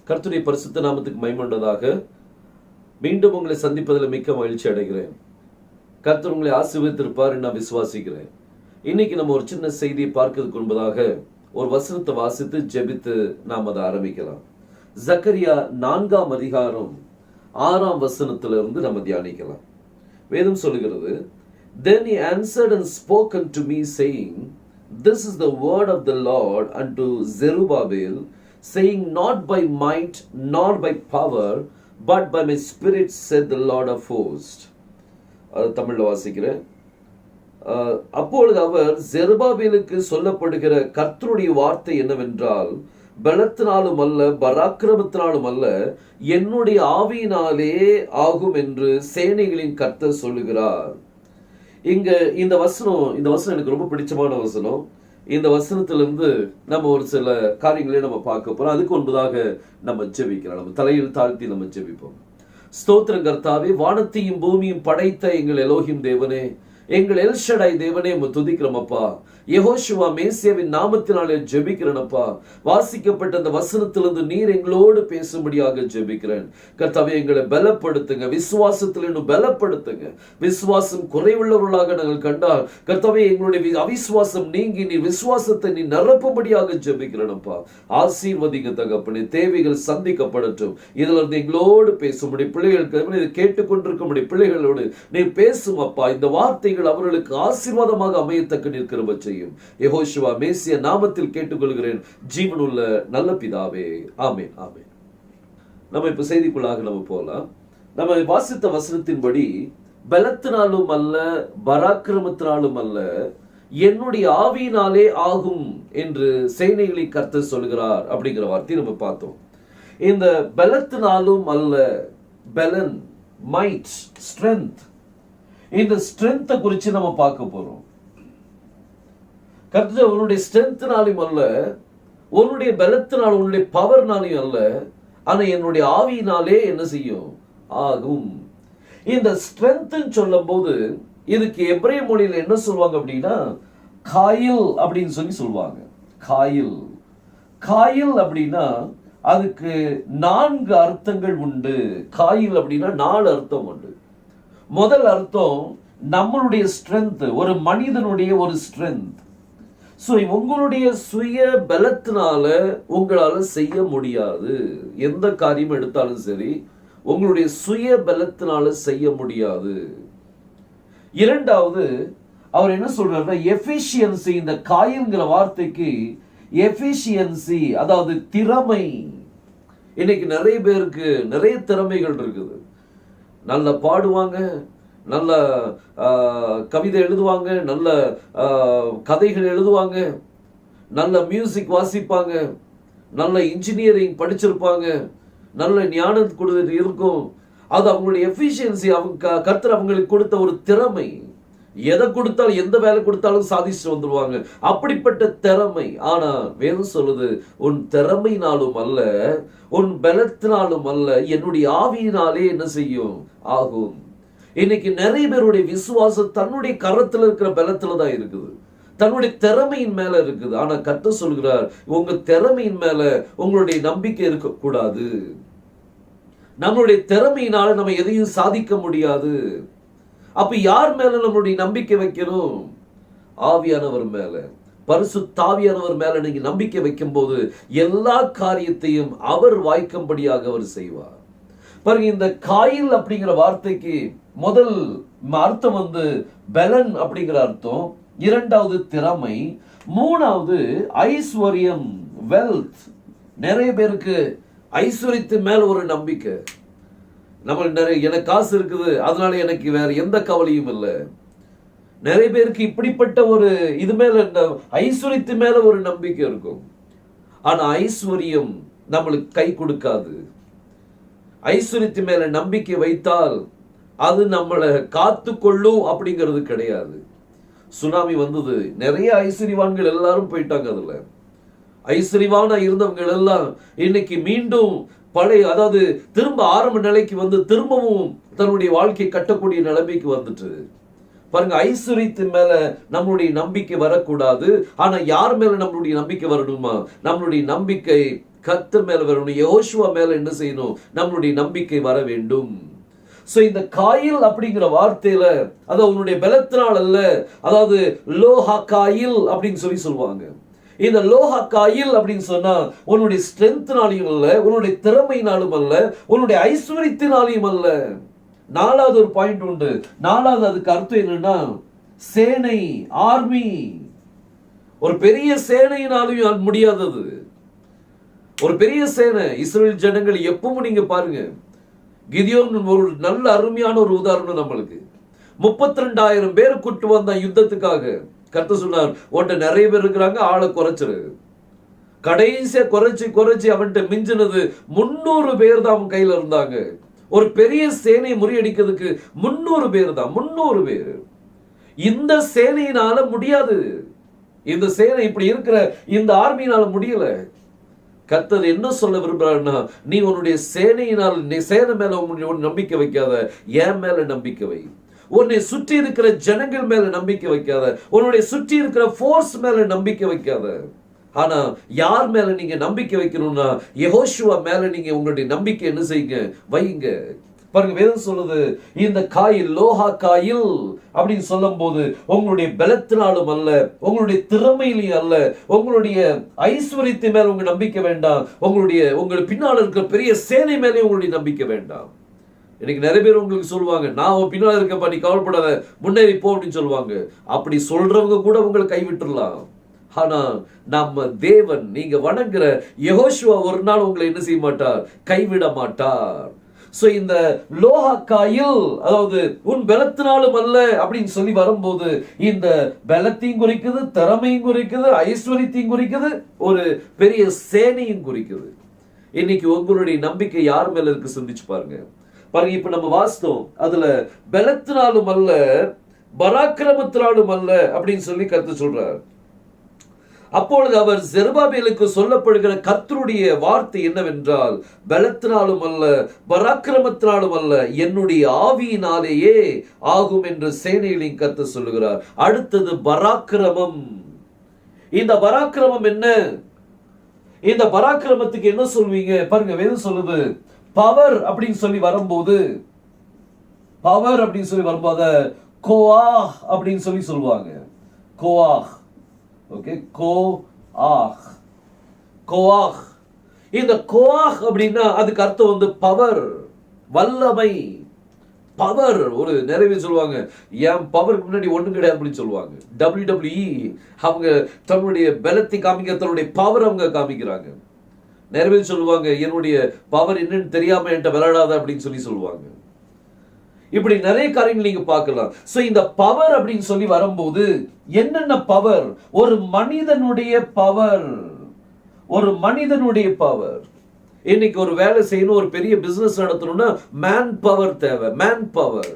கர்த்தருடைய பரிசுத்த நாமத்துக்கு மகிமையுண்டதாக. மீண்டும் உங்களை சந்திப்பதில் மிக்க மகிழ்ச்சி அடைகிறேன். கர்த்தர் உங்களை ஆசீர்வதித்திருப்பார் நான் விசுவாசிக்கிறேன். இன்னைக்கு நம்ம ஒரு சின்ன செய்தியை பார்க்கிறதுக்கு முன்பதாக ஒரு வசனத்தை வாசித்து ஜெபித்து நாம் அதை ஆரம்பிக்கலாம். ஜக்கரியா 4ஆம் அதிகாரம் 6ஆம் வசனத்திலிருந்து நம்ம தியானிக்கலாம். வேதம் சொல்லுகிறது, Then he answered and spoke unto me, saying, This is the word of the Lord unto Zerubbabel, saying, Not by might nor by power, but by my spirit, said the Lord of hosts. அது தமிழ்ல வாசிக்கிறேன். அப்பொழுது அவர் ஜெருபாபேலுக்கு சொல்லப்படுகிற கர்த்தருடைய வார்த்தை என்னவென்றால், பலத்தினாலும் அல்ல பராக்கிரமத்தினாலும் அல்ல, என்னுடைய ஆவியினாலே ஆகும் என்று சேனைகளின் கர்த்தர் சொல்லுகிறார். இங்க இந்த வசனம் எனக்கு ரொம்ப பிடிச்சமான வசனம். இந்த வசனத்திலிருந்து நம்ம ஒரு சில காரியங்களே நம்ம பார்க்க போறோம். அதுக்கு முன்பதாக நம்ம ஜெபிக்கலாம். நம்ம தலையில் தாழ்த்தி நம்ம ஜெபிப்போம். ஸ்தோத்திரம் கர்த்தாவே, வானத்தையும் பூமியும் படைத்த எங்கள் எலோஹிம் தேவனே, எங்கள் எல்ஷடாய் தேவனே, துதிக்கிறோமப்பா. யெகோஷுவா மேசியாவின் நாமத்தினாலே ஜெபிக்கிறேனப்பா. வாசிக்கப்பட்ட அந்த வசனத்திலிருந்து நீர் எங்களோடு பேசும்படியாக ஜெபிக்கிறேன். கர்த்தாவே, எங்களை பலப்படுத்துங்க, விசுவாசத்தில் இன்னும் பலப்படுத்துங்க. விசுவாசம் குறைவுள்ளவர்களாக நாங்கள் கண்டால் கர்த்தாவே, எங்களுடைய அவிசுவாசம் நீங்கி நீர் விசுவாசத்தை நீ நிரப்பும்படியாக ஜெபிக்கிறேனப்பா. ஆசீர்வதிங்க தகப்பனே, தேவைகள் சந்திக்கப்படட்டும். இதுல இருந்து எங்களோடு பேசும்படி பிள்ளைகளுக்கு இதை கேட்டுக்கொண்டிருக்கும்படி பிள்ளைகளோடு நீர் பேசும் அப்பா. இந்த வார்த்தைகள் அவர்களுக்கு ஆசீர்வாதமாக அமையத்தக்க நிற்கிற செய்யும். யெகோஷுவா மேசியா நாமத்தில் கேட்டுக்கொள்கிறேன், ஜீவனுள்ள நல்ல பிதாவே, ஆமென், ஆமென். நம்ம இப்ப செய்திக்குள்ளாக நம்ம போலாம். நம்ம வாசித்த வசனத்தின்படி, பலத்தினாலும் அல்ல பராக்கிரமத்தினாலும் அல்ல, என்னுடைய ஆவியினாலே ஆகும் என்று சேனைகளின் கர்த்தர் சொல்கிறார் அப்படிங்கிற வார்த்தையை நம்ம பார்த்தோம். இந்த பலத்தினாலும் அல்ல, பலன், மைட், ஸ்ட்ரென்த், இந்த ஸ்ட்ரென்த்தை குறித்து நம்ம பார்க்க போறோம். கர்த்தர் உன்னுடைய ஸ்ட்ரென்த்னாலும் அல்ல, உன்னுடைய பலத்தினாலும் உன்னுடைய பவர்னாலையும் அல்ல, ஆனா என்னுடைய ஆவியினாலே என்ன செய்யும், ஆகும். இந்த ஸ்ட்ரென்த் சொல்லும் போது இதுக்கு எபிரேய மொழியில என்ன சொல்லுவாங்க அப்படின்னா, காயில் அப்படின்னு சொல்லுவாங்க. காயில் காயில் அப்படின்னா அதுக்கு 4 அர்த்தங்கள் உண்டு. காயில் அப்படின்னா 4 அர்த்தம் உண்டு. முதல் அர்த்தம் நம்மளுடைய ஸ்ட்ரென்த், ஒரு மனிதனுடைய ஒரு ஸ்ட்ரென்த். உங்களுடைய சுய பலத்தினால உங்களால செய்ய முடியாது. எந்த காரியம் எடுத்தாலும் சரி, உங்களுடைய சுய பலத்தினால செய்ய முடியாது. இரண்டாவது, அவர் என்ன சொல்றாருன்னா, எஃபிஷியன்சி. இந்த காயில்ங்கிற வார்த்தைக்கு எஃபிஷியன்சி, அதாவது திறமை. இன்னைக்கு நிறைய பேருக்கு நிறைய திறமைகள் இருக்குது. நல்லா பாடுவாங்க, நல்ல கவிதை எழுதுவாங்க, நல்ல கதைகள் எழுதுவாங்க, நல்ல மியூசிக் வாசிப்பாங்க, நல்ல இன்ஜினியரிங் படிச்சிருப்பாங்க, நல்ல ஞானம் கொடுத்து இருக்கும். அது அவங்களுடைய எஃபிஷியன்சி. அவங்க கர்த்தர் அவங்களுக்கு கொடுத்த ஒரு திறமை. எதை கொடுத்தாலும், எந்த வேலை கொடுத்தாலும் சாதிச்சு வந்துருவாங்க. அப்படிப்பட்ட திறமை. ஆனா வேதம் சொல்லுது, உன் திறமையினாலும் அல்ல, உன் பலத்தினாலும் அல்ல, என்னுடைய ஆவியினாலே என்ன செய்யும், ஆகும். இன்னைக்கு நிறைய பேருடைய விசுவாசம் தன்னுடைய கரத்துல இருக்கிற பலத்துல தான் இருக்குது, தன்னுடைய திறமையின் மேல இருக்குது. ஆனா கர்த்தர் சொல்கிறார், உங்க திறமையின் மேல உங்களுடைய நம்பிக்கை இருக்கக்கூடாது. நம்மளுடைய திறமையினால நம்ம எதையும் சாதிக்க முடியாது. அப்ப யார் மேல நம்மளுடைய நம்பிக்கை வைக்கணும்? ஆவியானவர் மேல, பரிசுத்தாவியானவர் மேல நீங்க நம்பிக்கை வைக்கும் போது எல்லா காரியத்தையும் அவர் வாய்க்கும்படியாக அவர் செய்வார். பாருங்க, இந்த காயில் அப்படிங்கிற வார்த்தைக்கு முதல் அர்த்தம் பலன் அப்படிங்கிற அர்த்தம், இரண்டாவது திறமை, மூணாவது ஐஸ்வர்யம், வெல்த். நிறைய பேருக்கு ஐஸ்வர்யத்து மேல ஒரு நம்பிக்கை. எனக்கு காசு இருக்குது, அதனால எனக்கு வேற எந்த கவலையும் இல்லை. நிறைய பேருக்கு இப்படிப்பட்ட ஒரு இது மேல, ஐஸ்வர்யத்து மேல ஒரு நம்பிக்கை இருக்கும். ஆனா ஐஸ்வர்யம் நம்மளுக்கு கை கொடுக்காது. ஐஸ்வர்யத்து மேல நம்பிக்கை வைத்தால் அது நம்மளை காத்து கொள்ளும் அப்படிங்கிறது கிடையாது. சுனாமி வந்தது, நிறைய ஐஸ்வர்யவான்கள் எல்லாரும் போயிட்டாங்க அதுல. ஐஸ்வர்யவானா இருந்தவங்க எல்லாம் இன்னைக்கு மீண்டும் பழைய, அதாவது திரும்ப ஆரம்ப நிலைக்கு வந்து திரும்பவும் தன்னுடைய வாழ்க்கையை கட்டக்கூடிய நிலைமைக்கு வந்துட்டு பாருங்க. ஐஸ்வர்யத்தின் மேல நம்மளுடைய நம்பிக்கை வரக்கூடாது. ஆனா யார் மேல நம்மளுடைய நம்பிக்கை வரணுமா? நம்மளுடைய நம்பிக்கை கர்த்தர் மேல வரணும். யெகோஷுவா மேல என்ன செய்யணும்? நம்மளுடைய நம்பிக்கை வர வேண்டும். சோ இந்த காயில் அப்படிங்கிற வார்த்தையில அதாவது உன்னுடைய பலத்தினால் அல்ல, அதாவது லோஹா காயில் அப்படின்னு சொல்லுவாங்க. இந்த லோஹா காயில் அப்படின்னு சொன்னா உன்னுடைய ஸ்ட்ரென்த்னாலையும் அல்ல, உன்னுடைய திறமையினாலும் அல்ல, உன்னுடைய ஐஸ்வர்யத்தினாலையும் அல்ல. நாலாவது ஒரு பாயிண்ட் உண்டு. நாலாவது அதுக்கு அர்த்தம் என்னன்னா சேனை, ஆர்மி. ஒரு பெரிய சேனையினாலும் முடியாதது. ஒரு பெரிய சேனை. இஸ்ரவேல் ஜனங்கள் எப்பவும் நீங்க பாருங்க, கிதியோன் ஒரு நல்ல அருமையான ஒரு உதாரணம். நம்மளுக்கு 32,000 பேர் கூட்டு வந்தான் யுத்தத்துக்காக. கர்த்தர் சொன்னார், உன்கிட்ட நிறைய பேர் இருக்கிறாங்க, ஆளை குறைச்சிரு. கடைசியா குறைச்சி அவன்கிட்ட மிஞ்சினது 300 பேர் தான் அவன் கையில இருந்தாங்க. ஒரு பெரிய சேனையை முறியடிக்கிறதுக்கு 300 பேர் தான். 300 பேர். இந்த சேனையினால முடியாது. இந்த சேனை இப்படி இருக்கிற இந்த ஆர்மியினால முடியல. கர்த்தர் என்ன சொல்ல விரும்புறாருன்னா, நீ உன்னுடைய சேனையினால் நீ சேனை மேல நம்பிக்கை வைக்காத, என் மேல நம்பிக்கை வை. உன்னை சுற்றி இருக்கிற ஜனங்கள் மேல நம்பிக்கை வைக்காத, உன்னுடைய சுற்றி இருக்கிற ஃபோர்ஸ் மேல நம்பிக்கை வைக்காத. ஆனா யார் மேல நீங்க நம்பிக்கை வைக்கணும்னா யெகோஷுவா மேல நீங்க உங்களுடைய நம்பிக்கை என்ன செய்யுங்க? வைங்க. பாருங்க, வேதம் சொல்லுது, இந்த காயில், லோஹா காயில் அப்படின்னு சொல்லும் போது உங்களுடைய பலத்தினாலும் அல்ல, உங்களுடைய திறமையிலையும் அல்ல, உங்களுடைய ஐஸ்வர்யத்தின் மேல உங்க நம்பிக்கை வேண்டாம், உங்களுக்கு பின்னால் இருக்கிற பெரிய சேனை மேலே உங்களுடைய நம்பிக்கை வேண்டாம். இன்னைக்கு நிறைய பேர் உங்களுக்கு சொல்லுவாங்க, நான் உன் பின்னால் இருக்கப்பா, நீ கவலைப்படாத, முன்னேறி போ அப்படின்னு சொல்லுவாங்க. அப்படி சொல்றவங்க கூட உங்களை கைவிட்டுடலாம். ஆனா நம்ம தேவன், நீங்க வணங்குற யெகோஷுவா ஒரு நாள் உங்களை என்ன செய்ய மாட்டார்? கைவிட மாட்டார். சோ இந்த லோஹா காயில், அதாவது உன் பலத்தினாலும் அல்ல அப்படின்னு சொல்லி வரும்போது இந்த பலத்தையும் குறிக்குது, திறமையும் குறிக்குது, ஐஸ்வர்யத்தையும் குறிக்குது, ஒரு பெரிய சேனையும் குறிக்குது. இன்னைக்கு உங்களுடைய நம்பிக்கை யார் மேல இருக்கு? சிந்திச்சு பாருங்க. பாருங்க, இப்ப நம்ம வாஸ்தவம் அதுல பலத்தினாலும் அல்ல, பராக்கிரமத்தினாலும் அல்ல அப்படின்னு சொல்லி கர்த்தர் சொல்றார். அப்பொழுது அவர் செருபாபேலுக்கு சொல்லப்படுகிற கர்த்தருடைய வார்த்தை என்னவென்றால், பலத்தினாலும் அல்ல, பராக்கிரமத்தினாலும் அல்ல, என்னுடைய ஆவியினாலேயே ஆகும் என்று சேனைகளின் கர்த்தர் சொல்லுகிறார். அடுத்தது பராக்கிரமம். இந்த பராக்கிரமம் என்ன? இந்த பராக்கிரமத்துக்கு என்ன சொல்வீங்க? பாருங்க, வேதம் சொல்லுது, பவர் அப்படின்னு சொல்லி வரும்போது, பவர் அப்படின்னு சொல்லி வரும்போது கோஆஹ் அப்படின்னு சொல்லி சொல்லுவாங்க. கோஆஹ். ஓகே, கோஆஹ். கோஆஹ். இந்த கோஆஹ் அப்படின்னா அதுக்கு அர்த்தம் வந்து பவர், வல்லமை, பவர். ஒரு நிறைய சொல்லுவாங்க, என் பவருக்கு முன்னாடி ஒண்ணும் கிடையாது அப்படின்னு சொல்லுவாங்க. WWE அவங்க தன்னுடைய பலத்தை காமிக்க, தன்னுடைய பவர் அவங்க காமிக்கிறாங்க. நிறைய சொல்லுவாங்க, என்னுடைய பவர் என்னன்னு தெரியாம என்கிட்ட விளையாடாத அப்படின்னு சொல்லுவாங்க. இப்படி நிறைய காரியங்கள் நீங்க பார்க்கலாம். சோ இந்த பவர் அப்படின்னு சொல்லி வரும்போது என்னென்ன பவர்? ஒரு மனிதனுடைய பவர். ஒரு மனிதனுடைய பவர். இன்னைக்கு ஒரு வேலை செய்யணும், ஒரு பெரிய பிசினஸ் நடத்தணும்னா மேன் பவர் தேவை. Man power.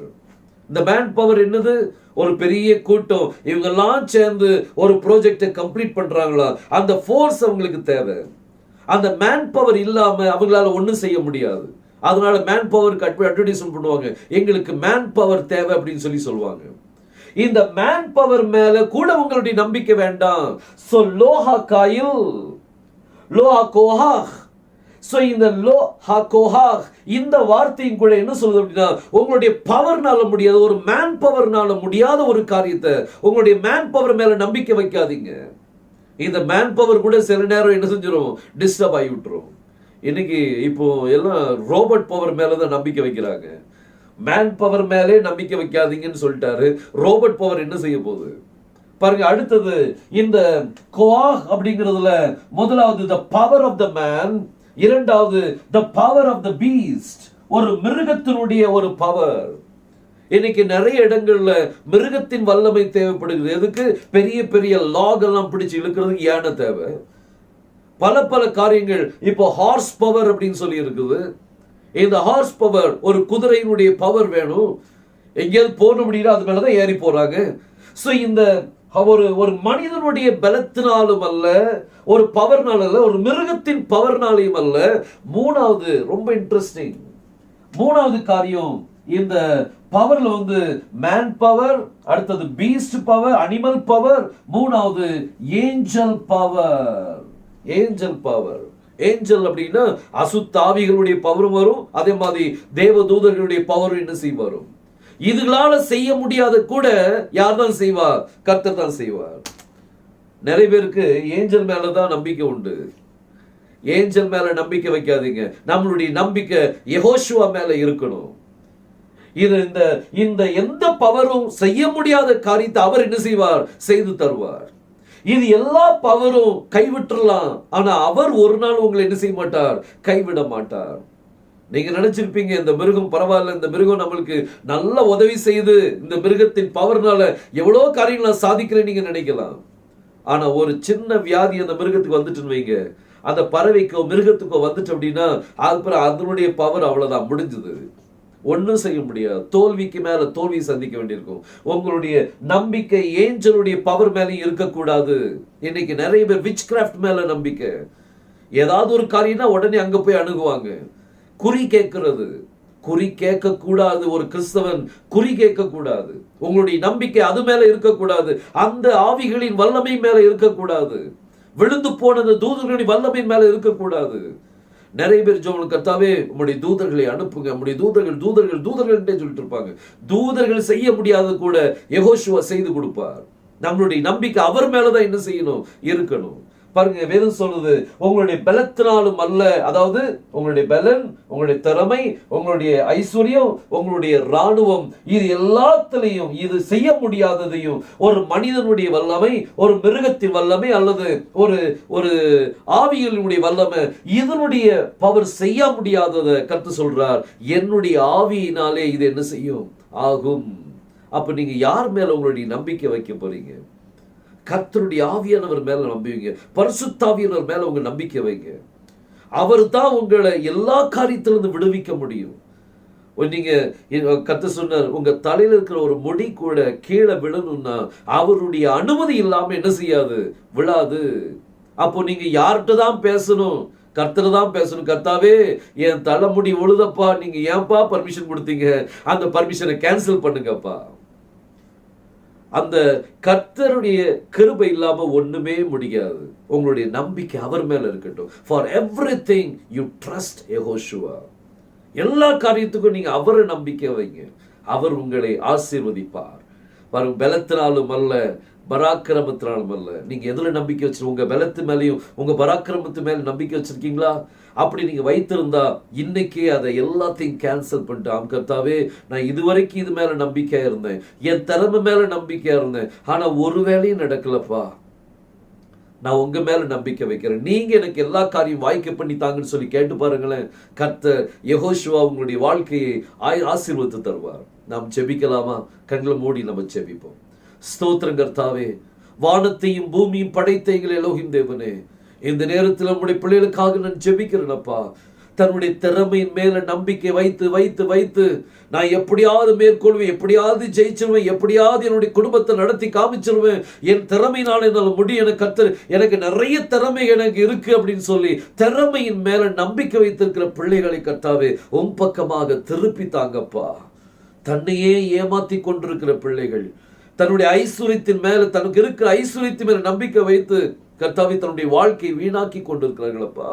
இந்த மேன் பவர் என்னது? ஒரு பெரிய கூட்டம், இவங்கெல்லாம் சேர்ந்து ஒரு ப்ராஜெக்டை கம்ப்ளீட் பண்றாங்களா, அந்த ஃபோர்ஸ் அவங்களுக்கு தேவை. அந்த மேன் பவர் இல்லாம அவங்களால ஒன்றும் செய்ய முடியாது. அதனால மேன் பவருக்கு அட்வர்டைஸ்மென்ட் பண்ணுவாங்க, எங்களுக்கு மேன் பவர் தேவை அப்படின்னு சொல்லுவாங்க. இந்த மேன் பவர் மேல கூட உங்களுடைய நம்பிக்கை வேண்டாம். சோ லோஹா காயில், லோஹா கோஹாஹ். சோ இந்த லோஹா கோஹாஹ் இந்த வார்த்தையும் கூட என்ன சொல்லுது அப்படின்னா, உங்களுடைய பவர்னால முடியாது, ஒரு மேன் பவர்னால முடியாத ஒரு காரியத்தை உங்களுடைய மேன் பவர் மேல நம்பிக்கை வைக்காதீங்க. இந்த மேன் பவர் கூட சில நேரம் என்ன செஞ்சிடும்? டிஸ்டர்ப் ஆகி விட்டுரும். இன்னைக்கு இப்போ எல்லாம் ரோபோட் பவர் மேலதான் நம்பிக்கை வைக்கிறாங்க. மேன் பவர் மேலே நம்பிக்கை வைக்காதீங்கன்னு சொல்லிட்டாரு. ரோபோட் பவர் என்ன செய்ய போகுது பாருங்க. அடுத்தது இந்த கோஆஹ் அப்படிங்கிறதுல முதலாவது the power of the man, இரண்டாவது the power of the beast, ஒரு மிருகத்தினுடைய ஒரு பவர். இன்னைக்கு நிறைய இடங்கள்ல மிருகத்தின் வல்லமை தேவைப்படுகிறது. எதுக்கு? பெரிய பெரிய லாக் எல்லாம் பிடிச்சு இழுக்கிறதுக்கு யானை தேவை. பல காரியங்கள் இப்போ ஹார்ஸ் பவர் அப்படின்னு சொல்லி இருக்குது. இந்த ஹார்ஸ் பவர், ஒரு குதிரையினுடைய பவர் வேணும். எங்கேயாவது போன முடியல, அது மேலதான் ஏறி போறாங்க. சோ இந்த ஒரு மனிதனுடைய பலத்தினாலும் அல்ல, ஒரு பவர்னால அல்ல, ஒரு மிருகத்தின் பவர்னாலையும் அல்ல. மூணாவது ரொம்ப இன்ட்ரெஸ்டிங், மூணாவது காரியம், இந்த பவர்ல மேன் பவர், அடுத்தது பீஸ்ட் பவர், அனிமல் பவர், மூணாவது angel power. Angel power, angel அப்படின்னா அசுத்தாவிகளுடைய பவரும் வரும், அதே மாதிரி தேவ தூதர்களுடைய பவரும் என்ன செய்ய வரும். இதுகளால செய்ய முடியாத கூட யார் தான் செய்வார்? கர்த்தர் தான் செய்வார். நிறைய பேருக்கு ஏஞ்சல் மேலதான் நம்பிக்கை உண்டு. ஏஞ்சல் மேல நம்பிக்கை வைக்காதீங்க. நம்மளுடைய நம்பிக்கை யெகோஷுவா மேல இருக்கணும். இந்த எந்த பவரும் செய்ய முடியாத காரியத்தை அவர் என்ன செய்வார்? செய்து தருவார். இது எல்லா பவரும் கைவிட்டுறலாம், ஆனா அவர் ஒரு நாள் உங்களை என்ன செய்ய மாட்டார்? கைவிட மாட்டார். நீங்க நினைச்சிருப்பீங்க இந்த மிருகம் பரவாயில்ல, இந்த மிருகம் நம்மளுக்கு நல்ல உதவி செய்து, இந்த மிருகத்தின் பவர்னால எவ்வளவு காரியங்களை சாதிக்கிறேன் நீங்க நினைக்கலாம். ஆனா ஒரு சின்ன வியாதி அந்த மிருகத்துக்கு வந்துட்டுன்னு வைங்க, அந்த பறவைக்கோ மிருகத்துக்கோ வந்துட்டு அப்படின்னா அப்புறம் அதனுடைய பவர் அவ்வளவுதான், முடிஞ்சது. ஒன்னும் செய்ய முடியாது. தோல்விக்கு மேல தோல்வி சந்திக்க வேண்டியிருக்கும். உங்களுடைய நம்பிக்கை ஏஞ்சலுடைய பவர் மேலேயும் இருக்கக்கூடாது. இன்னைக்கு நிறைய பேர் விச் கிராஃப்ட் மேல நம்பிக்கை. ஏதாவது ஒரு காரியம்னா உடனே அங்க போய் அணுகுவாங்க. குறி கேட்கிறது, குறி கேட்க கூடாது. ஒரு கிறிஸ்தவன் குறி கேட்க கூடாது. உங்களுடைய நம்பிக்கை அது மேல இருக்கக்கூடாது. அந்த ஆவிகளின் வல்லமை மேல இருக்கக்கூடாது. விழுந்து போன தூதர்களுடைய வல்லமை மேல இருக்கக்கூடாது. நிறைய பேர் ஜெபம், கர்த்தாவே உம்முடைய தூதர்களை அனுப்புங்க, உம்முடைய தூதர்கள் தூதர்கள் தூதர்கள் சொல்லிட்டு இருப்பாங்க. தூதர்கள் செய்ய முடியாத கூட யெகோஷுவா செய்து கொடுப்பார். நம்மளுடைய நம்பிக்கை அவர் மேலதான் என்ன செய்யணும்? இருக்கணும். பாருங்க, வேதம் சொல்லுது, உங்களுடைய பலத்தினாலும் அல்ல, அதாவது உங்களுடைய பலன், உங்களுடைய திறமை, உங்களுடைய ஐஸ்வர்யம், உங்களுடைய ராணுவம், இது எல்லாத்திலையும் இது செய்ய முடியாததையும் ஒரு மனிதனுடைய வல்லமை, ஒரு மிருகத்தின் வல்லமை அல்லது ஒரு ஆவிகளுடைய வல்லமை, இதனுடைய பவர் செய்ய முடியாததை கர்த்தர் சொல்றார். என்னுடைய ஆவியினாலே இது என்ன செய்யும்? ஆகும். அப்ப நீங்க யார் மேல உங்களுடைய நம்பிக்கை வைக்க போறீங்க? கர்த்தருடைய ஆவியானவர் மேல நம்புவீங்க. பரிசுத்த ஆவியானவர் மேல உங்க நம்பிக்கை வைங்க. அவர் தான் உங்களை எல்லா காரியத்திலிருந்து விடுவிக்க முடியும். நீங்க கர்த்தர் சொன்னார், உங்க தலையில இருக்கிற ஒரு முடி கூட கீழே விழணும்னா அவருடைய அனுமதி இல்லாம என்ன செய்யாது? விழாது. அப்போ நீங்க யார்கிட்ட தான் பேசணும்? கர்த்தர் தான் பேசணும். கர்த்தாவே, என் தலைமுடி விழுதப்பா, நீங்க ஏன்பா பர்மிஷன் கொடுத்தீங்க? அந்த பர்மிஷனை கேன்சல் பண்ணுங்கப்பா. அந்த கர்த்தருடைய கிருபை இல்லாம ஒண்ணுமே முடியாது. உங்களுடைய நம்பிக்கை அவர் மேல இருக்கட்டும். For everything you trust Yehoshua. எல்லா காரியத்துக்கும் நீங்க அவரை நம்பிக்கை வைங்க. அவர் உங்களை ஆசீர்வதிப்பார். பாருங்க, பலத்தினாலும் அல்ல, பராக்கிரமத்தினாலும் அல்ல. நீங்க எதுல நம்பிக்கை வச்சிருக்கீங்க? உங்க பலத்து மேலையும் உங்க பராக்கிரமத்து மேல நம்பிக்கை வச்சிருக்கீங்களா? அப்படி நீங்க வைத்திருந்தா இன்னைக்கே அதை எல்லாத்தையும் கேன்சல் பண்ணிட்டு, கர்த்தாவே, நான் இதுவரைக்கும் இது மேல நம்பிக்கையா இருந்தேன், என் திறமை மேல நம்பிக்கையா இருந்தேன், ஆனா ஒரு வேலையும் நடக்கலப்பா, நான் உங்க மேல நம்பிக்கை வைக்கிறேன், நீங்க எனக்கு எல்லா காரியம் வாய்க்க பண்ணி தாங்கன்னு சொல்லி கேட்டு பாருங்களேன். கர்த்தர் யெகோஷுவா உங்களுடைய வாழ்க்கையை ஆசீர்வதித்து தருவார். நாம் ஜெபிக்கலாமா? கண்களை மூடி நம்ம ஜெபிப்போம். ஸ்தோத்திரம் கர்த்தாவே, வானத்தையும் பூமியும் படைத்த எங்கள் எலோகிம் தேவனே, இந்த நேரத்தில் நம்முடைய பிள்ளைகளுக்காக நான் ஜெபிக்கிறேனப்பா. தன்னுடைய திறமையின் மேல நம்பிக்கை வைத்து வைத்து வைத்து நான் எப்படியாவது மேற்கொள்வேன், எப்படியாவது ஜெயிச்சிருவேன், எப்படியாவது என்னுடைய குடும்பத்தை நடத்தி காமிச்சிருவேன், என் திறமையினால என்னால் முடியும், எனக்கு கர்த்தர் எனக்கு நிறைய திறமை எனக்கு இருக்கு அப்படின்னு சொல்லி திறமையின் மேல நம்பிக்கை வைத்திருக்கிற பிள்ளைகளை கர்த்தாவே உன் பக்கமாக திருப்பி தாங்கப்பா. தன்னையே ஏமாத்தி கொண்டிருக்கிற பிள்ளைகள், தன்னுடைய ஐஸ்வர்யத்தின் மேல, தனக்கு இருக்கிற ஐஸ்வர்யத்தின் மேல நம்பிக்கை வைத்து கர்த்தாவே தன்னுடைய வாழ்க்கையை வீணாக்கி கொண்டிருக்கிறார்களப்பா.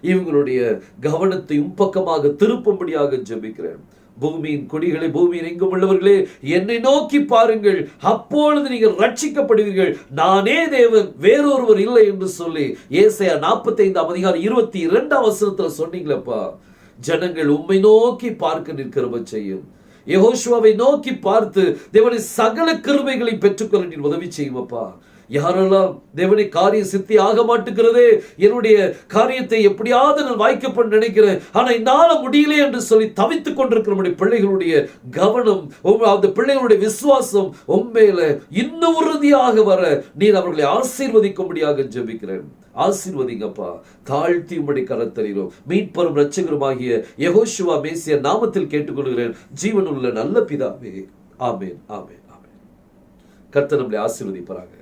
இவங்களுடைய கவனத்தை உம்பக்கமாக திருப்பும்படியாக ஜெபிக்கிறேன். பூமியின் குடிகளை, பூமியின் எங்கும் உள்ளவர்களே, என்னை நோக்கி பாருங்கள், அப்பொழுது நீங்கள் ரட்சிக்கப்படுவீர்கள், நானே தேவன், வேறொருவர் இல்லை என்று சொல்லி ஏசாயா 45:22 சொன்னீங்களப்பா. ஜனங்கள் உம்மை நோக்கி பார்க்க நிற்கிறவ செய்யும். யெகோஷுவாவை நோக்கி பார்த்து தேவனை சகல கிருபைகளை பெற்றுக்கொள்ள நீர் உதவி செய்யுமப்பா. யாரெல்லாம் தேவனை காரியம் சித்தி ஆக மாட்டுகிறதே, என்னுடைய காரியத்தை எப்படியாவது நான் வாய்க்கப்பட நினைக்கிறேன், ஆனா என்னால முடியல என்று சொல்லி தவித்துக் கொண்டிருக்கிற பிள்ளைகளுடைய கவனம், அந்த பிள்ளைகளுடைய விசுவாசம் உண்மையில இன்னும் உறுதியாக வர நீர் அவர்களை ஆசீர்வதிக்கும்படியாக ஜெபிக்கிறேன். ஆசீர்வதிங்கப்பா. தாழ்த்தி உம்முடைய கரத்தலிலும் மீட்பரும் இரட்சகருமாகிய யெகோஷுவா மேசியா நாமத்தில் கேட்டுக்கொள்கிறேன், ஜீவனுள்ள நல்ல பிதாவே. ஆமென், ஆமென், ஆமென். கர்த்தர் நம்மளை ஆசீர்வதிப்பாராக.